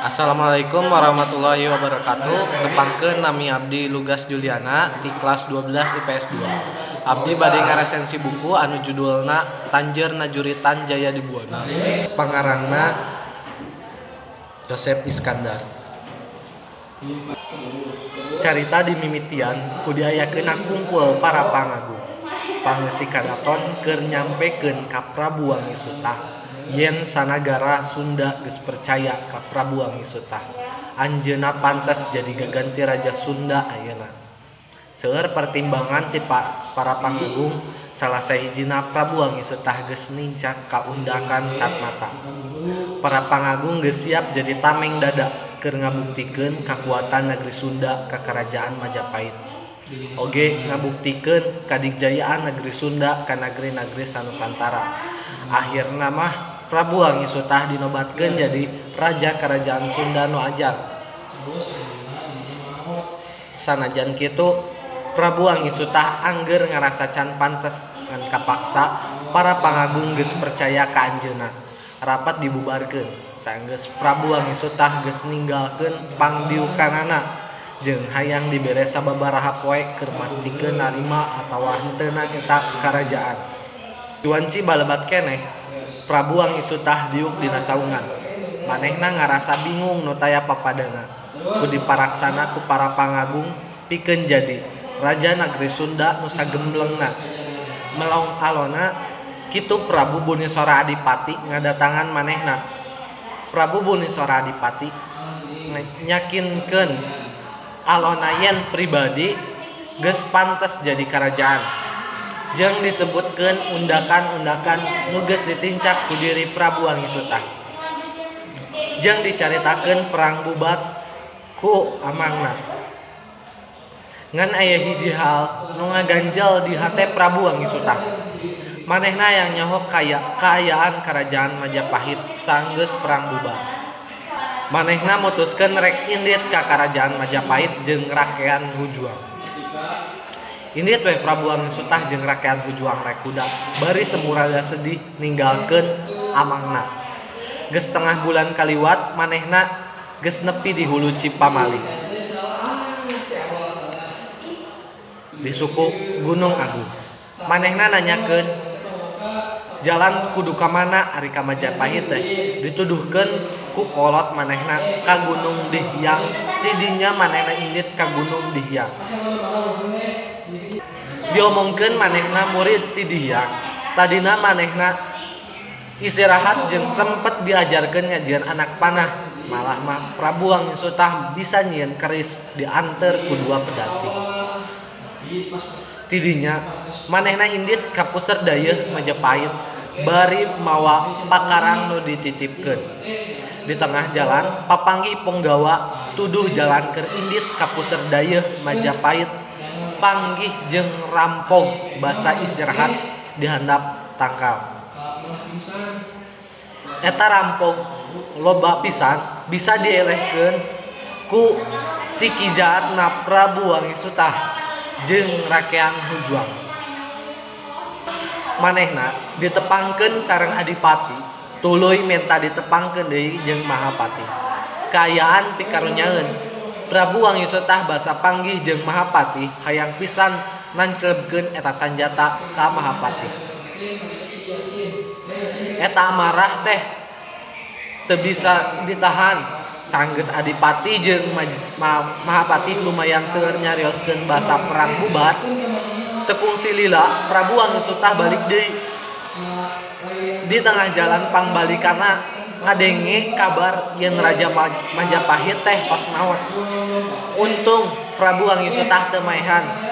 Assalamualaikum warahmatullahi wabarakatuh. Tepangkeun nami abdi Lugas Juliana di kelas 12 IPS 2. Abdi bade ngaresensi buku anu judulna Tanjeur Najuritan Jaya Dibuana. Pangarangna Yosef Iskandar. Carita di mimitian kudiayakeun kumpul para pangagung. Pangeusik kadaton keur nyampekeun ka Prabu Wangisuta. Yen sanagara Sunda geus percaya ka Prabu Wangisuta, anjeunna pantes jadi gaganti Raja Sunda ayeuna. Seueur pertimbangan ti para pangagung, salah sahijina Prabu Wangisuta geus nincak ka undakan Satmata. Para pangagung geus siap jadi tameng dada keur ngabuktikeun kakuatan negeri Sunda ka Karajaan Majapahit. Oge ngabuktikeun kadigjayaan negeri Sunda ka negeri-negeri sanusantara. Akhirna mah Prabu Wangisuta dinobatkeun jadi Raja Kerajaan Sunda nu ajar. Sanajan kitu, Prabu Wangisuta angger ngarasa can pantes ngan kapaksa para pangagung geus percaya ka anjeunna. Rapat dibubarkeun. Saenggeus Prabu Wangisuta geus ninggalkeun pangdiukanana jeung hayang dibere sababaraha poe keur mastikeun narima atawa henteuna eta karajaan. Diwanci balebat keneh Prabu Wangisuta diuk dina saungan. Manehna ngarasa bingung nu taya papadana. Ku diparaksana ku para pangagung pikeun jadi Raja Negeri Sunda nu sagemblengna. Melong alona kitu Prabu Bunisora Adipati ngadatangan manehna. Prabu Bunisora Adipati nyakinkeun alona yen pribadi geus pantes jadi karajaan. Jeung disebutkeun undakan-undakan nu geus ditincak ku diri Prabu Wangisuta. Jeung dicaritakeun perang bubat ku amangna. Ngan aya hiji hal nu ngaganjel di hate Prabu Wangisuta. Manehna yang nyaho kaayaan Karajaan Majapahit sanggeus perang bubat. Manehna mutuskeun rek indit ka Karajaan Majapahit jeung rakean Hujuang. Indit we Prabu Wangisuta jeung rakean Hujuang rek kuda bari semuraga sedih ninggalkeun amangna. Geus tengah bulan kaliwat manehna geus nepi di hulu Cipamali di suku Gunung Agung. Manehna nanyakeun jalan kudu ka mana ari ka Majapahit teh. Dituduhkeun ku kolot manehna ka Gunung Dihyang. Tidinya manehna indit ka Gunung Dihyang. Diomongkeun manehna murid ti Dihyang. Tadina manehna istirahat jeung sempet diajarkeun ngajian anak panah. Malah mah Prabu Wangisuta bisa nyieun keris dianter ku dua pedati. Tidinya manehna indit ka puseur dayeuh Majapahit bari mawa pakarang nu dititipkeun. Di tengah jalan papanggih punggawa tuduh jalan keur indit ka puseur dayeuh Majapahit panggih jeung rampog basa istirahat dihandap tangkal. Eta rampog loba pisan bisa dielehkeun ku si kijaatna Prabu Wangisuta jeung rakean Hujuang. Manehna ditepangkeun sareng Adipati, tuluy menta ditepangkeun deui jeung Mahapati. Kaayaan pikarunyaeun Prabu Wangisuta basa panggih jeung Mahapati hayang pisan nancelebkeun eta sanjata ka Mahapati. Eta amarah teh teu bisa ditahan. Sanggeus Adipati jeung Mahapati lumayan seueur nyarioskeun basa perang bubat. Tekung silila Prabu Wangisuta balik deui. Di tengah jalan pangbalikanna ngadenge kabar yen Raja Majapahit teh tos maot. Untung Prabu Wangisuta teu maehan.